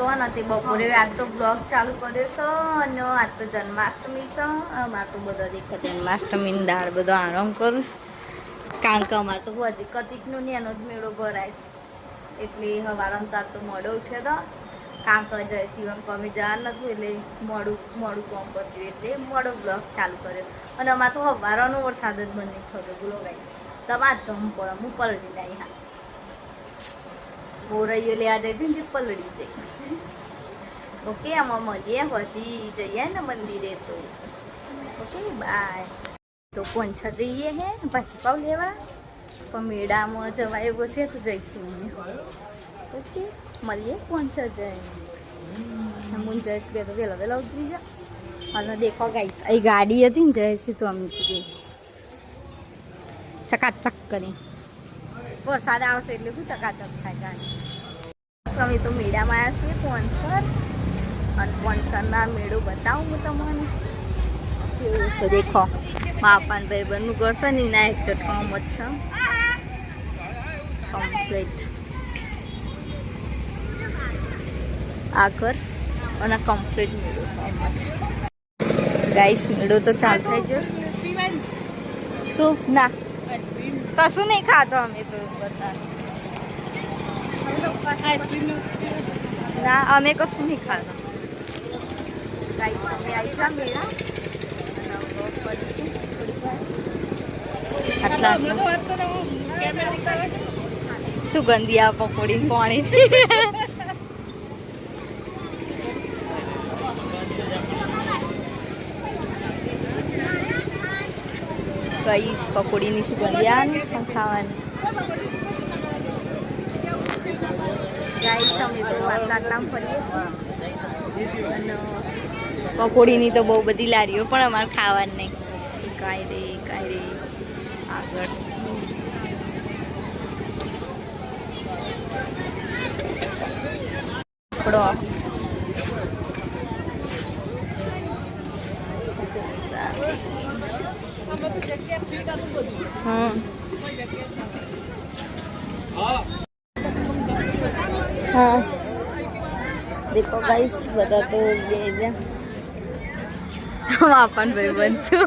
તો નથી બપોરે આજ તો બ્લોગ ચાલુ કર્યો છે અને આજ તો જન્માષ્ટમી છે. અમારે તો બધા દેખે જન્માષ્ટમીની દાળ બધો આરામ કરું કારણ કે અમારે તો હજી કતિકનો ને એનો જ મેળો ભરાય છે એટલે હવારમાં તાર તો મોડો ઉઠ્યો હતો કારણ કે જય શિવમ કમે જવાનું નતું એટલે મોડું કામ કરતું એટલે મોડો બ્લોગ ચાલુ કર્યો અને અમારે તો હવારનો વરસાદ જ બંધ નહીં થતો બોલો ભાઈ તમારે તો હું પલટી જાય હા બોરૈયો લેવા જઈ હતી ને પલળી જઈ. ઓકે આમાં મળીએ પછી જઈએ ને મંદિરે તો ઓકે બાય. તો પોંછા જઈએ હે ભાજી પાવ લેવા પણ મેળામાં જવા એવો છે તો જઈશું અમે ઓકે મળીએ પોંછા જઈને હું જઈશ બે તો વહેલા ઉતરી જા અને દેખો ગાઈસ અહીં ગાડી હતી ને જઈશ તો અમે ગઈ ચકાચક કરી વરસાદ આવશે એટલે શું ચકાચક થાય ગાડી. અમે તો મેળામાં આવ્યા છીએ પોંસર અને પોંસરના મેળો બતાવું હું તમને જેવું છે દેખો માપાન ભાઈ બનનું કરશે ને એના એક્ઝેક્ટ કામ જ છે કમ્પ્લીટ આ ઘર અને કમ્પ્લીટ મેળો કામ જ ગાઈસ મેળો તો ચાલુ થઈ જશે શું ના કશું નહીં ખાતો અમે તો બધા ના અમે કશું નહીં ખાતા ગાઈસ અમે આવી જા મેળા સુગંધી આ પકોડી પાણી કઈશ પકોડીની સુગંધી આની પણ ખાવાની ગાઈસ અમે તો આટલા ફરીએ છીએ અને પકોડીની તો બહુ બધી લારીઓ પણ અમારે ખાવાની નહીં કાંઈ રે આગળ પકડો हाँ देखो गाइस बता तो ये हम अपन भाई बन छो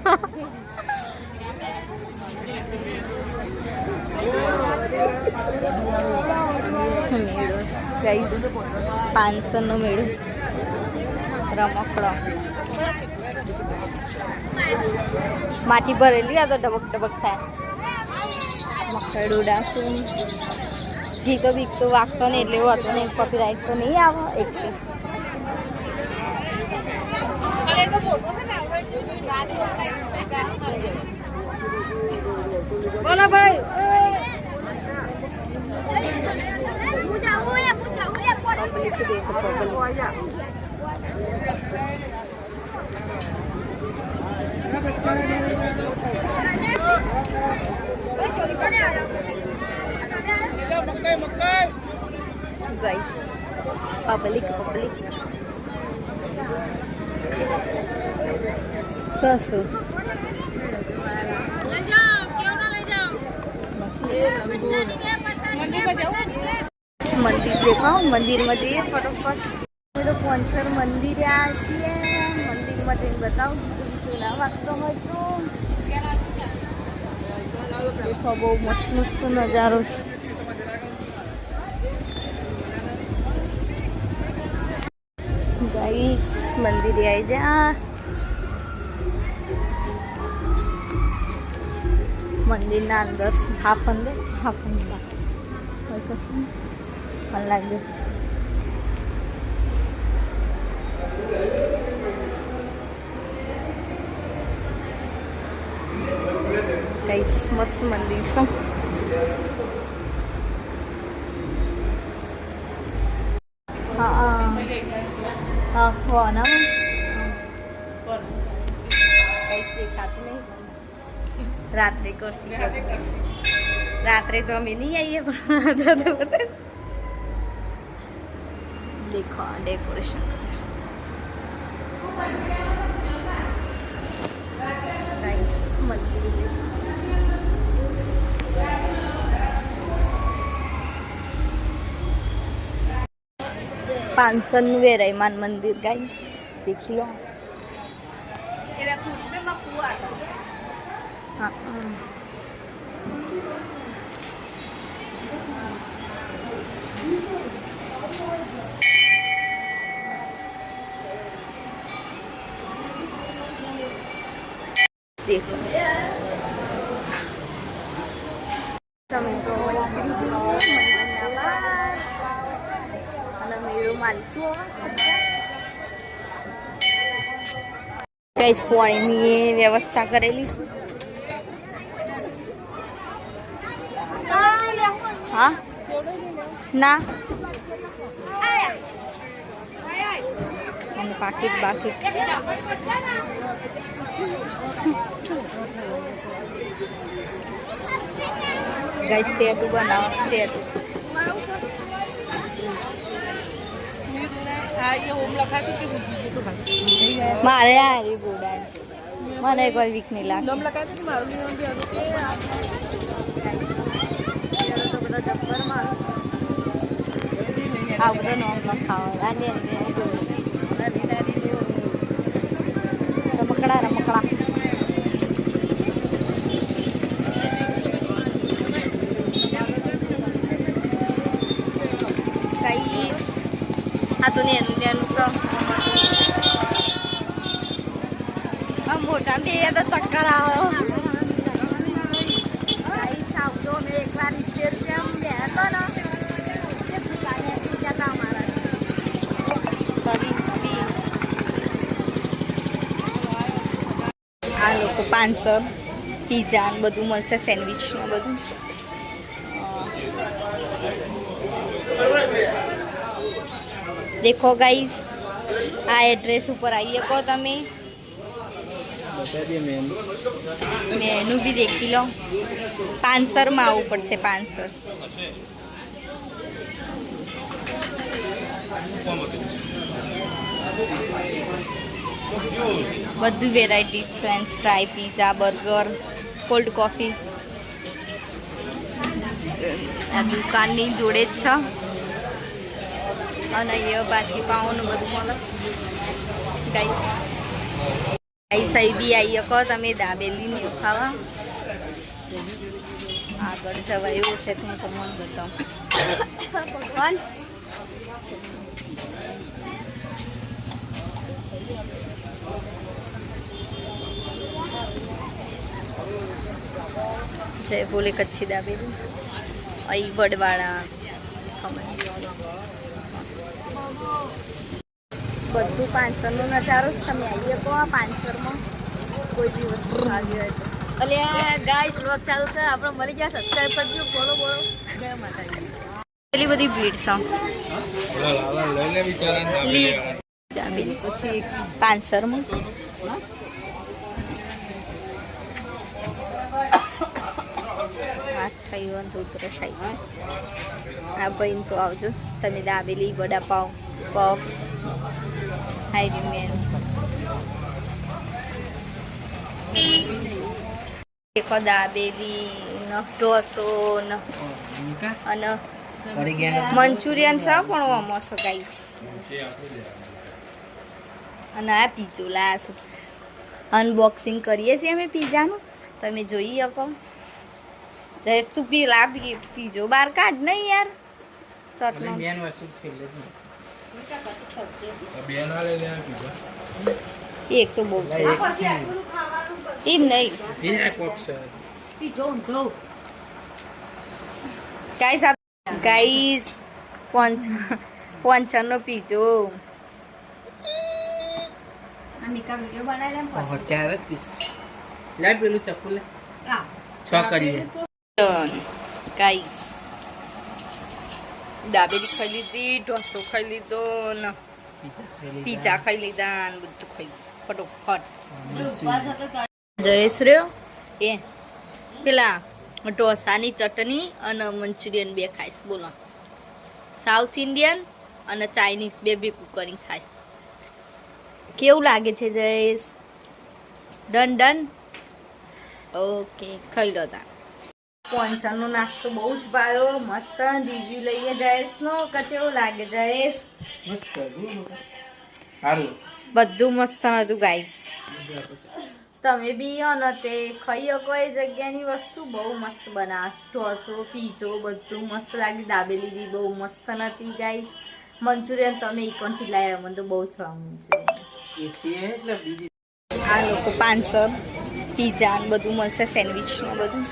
मेड़ो गाइस 500 नो मेड़ो रमकड़ो माटी भरेली आ तो डबक डबक थाय મકરડું ડાસું ગીતો બીકતો વાગતો ને એટલે એવું હતું ને કોપીરાઇટ તો નહીં આવે એટલે બોલો ભાઈ guys public ચાસો મંદિર દેખાઓ મંદિરમાં જઈએ ફટોફટ તો પોંછર મંદિરે આવ્યા છીએ મંદિરમાં જઈને બતાવું ગીતો ના વાગતો હોય તો દેખો બહુ મસ્ત મસ્ત નજારો છે ગાઈસ મંદિરે આવી જા મંદિરના અંદર હાફ અંદર હોય કશું મને લાગે ગાઈસ મસ્ત મંદિર છે હા હો ના ગાઈસ દેખાતું નહીં રાત્રે કરશી રાત્રે તો અમે નહીં આવીએ પણ દેખો ડેકોરેશન ગાઈસ મંદિર પાંચસરનું વેરાયમાન મંદિર ગાઈસ દેખ લો. હા દેખો તમે તો અને મેળો માનશું કઈ પાણીની વ્યવસ્થા કરેલી છે. હા ના અને પાકીટ બાકીટ ગાઈસ ટેટુ બનાવો ટેટુ મારે આ રી બોડા મને કોઈ વીક નહીં લાગે નમ લગાય તો મારું નહીં તો બધા જબ્બર માર આ બધા નોમ લખાવા આને રમકડા રમકડા આ તો નેનું તો આમ મોટા બે તો ચક્કર આવો સાવતો મેં એકવાર 70 રૂપિયા બે હતો ને એ દુકાને જતા અમારા આ લોકો 500 પીઝા ને બધું મળશે સેન્ડવિચ ને બધું देखो गाइस आ एड्रेस ऊपर आइए को तमें मेनू भी देखी लो 500 में आवू पड़से 500 બધું variety French fry pizza burger cold coffee આ દુકાનની જોડે જ છે અને એ પાછી પાઉનું બધું મળે ગાઈસ ગાઈસ અહીં બી આવી શકો તમે દાબેલી ને ખાવા આગળ જવા એવું છે હું તમને બતાવું ભગવાન જય બોલે કચ્છી દાબેલી અહીં વડવાળા બધું 500 નો નજારો જ તમે આવીએ કહો આ 500 માં કોઈ બી વસ્તુ ખાવી હોય તો અલે ગાઈસ વ્લોગ ચાલુ છે આપણે મળી ગયા સબસ્ક્રાઇબ કરજો બોલો બોલો જય માતાજી એટલી બધી ભીડ છે લઈને બિચારા દાબેલી પછી 500 માં થયું તો ઉતરસાઈ છે આ ભાઈ તો આવજો તમે દાબેલી વડાપાવ પફ હાઈરી મેન દેખો દાબેલી ઢોસો અને મંચુરિયન છે પણ મસ્ત ગાઈસ અને આ પીઝો લાસ અનબોક્સિંગ કરીએ છીએ અમે પીઝાનું તમે જોઈ શકો જયેશ તું પીલા પીજો બાર કાઢ નહીં યાર ચટનો એક તો બહુ છે એમ નહીં ગાઈસ 55 નો પીજો અનિકા વિડિયો બનાવી દે પછી ચાર પીસ લે પેલું ચપ્પુ લે છ કરીએ ગાઈસ દાબેલી ખાઈ લીધી ઢોસો ખાઈ લીધો ને પીઝા ખાઈ લીધા ને બધું ખાઈ ફટોફટ જયેશ રહ્યો એ પેલા ઢોસાની ચટણી અને મંચુરિયન બે ખાઈશ બોલો સાઉથ ઇન્ડિયન અને ચાઇનીઝ બે કુકરિંગ ખાઈશ કેવું લાગે છે જયેશ ડન ડન ઓકે ખાઈ લો તા 55 નો નાસ્તો બહુ જ ભાવ્યો મસ્ત રિવ્યુ લઈએ જયેશનો કે કેવો લાગે જયેશ બધું મસ્ત હતું ગાઈસ. તમે બી ને તે ખાઈ શકો એ જગ્યાની વસ્તુ બહુ મસ્ત બનાવે. ઢોસો પીઝો બધું મસ્ત લાગે. દાબેલી બી બહુ મસ્ત નથી ગાઈસ. મંચુરિયન તમે ઇકોનથી લાવ્યા મને તો બહુ થવા મંચુરિયન. આ લોકો 500 પીઝા ને બધું મળશે, સેન્ડવિચ ને બધું.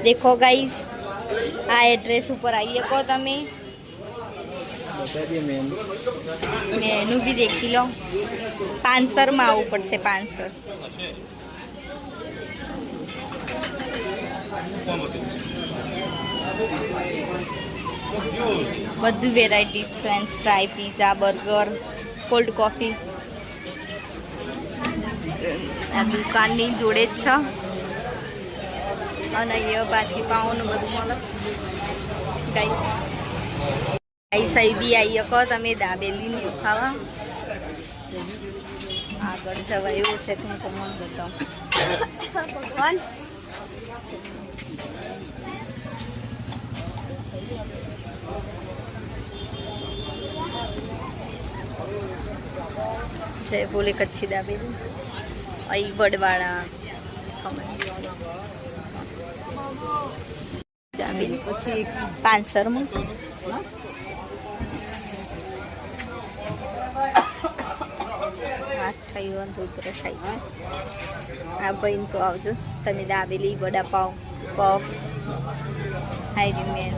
देखो गाइस आ एड्रेस ऊपर आइए को तमे मेनू भी देखी लो. 500 में आवવું પડશે. 500 બધું variety. French fry, pizza, burger, cold coffee આ દુકાનની જોડે જ છે. અને અહીંયા પાછી પાઉં બધું મળે ગાઈસ. સહી બી આવી શકો તમે દાબેલી ને ખાવા. આગળ જવા એવું છે હું તમને બતાવું. ભગવાન જય બોલે કચ્છી દાબેલી. અહીં વડવાળા દાબેલી 500 માં. થયું ઉતરસાઈ છે. આ ભાઈ તો આવજો તમે. દાબેલી, વડાપાવ, પફ, હાઈરી મેન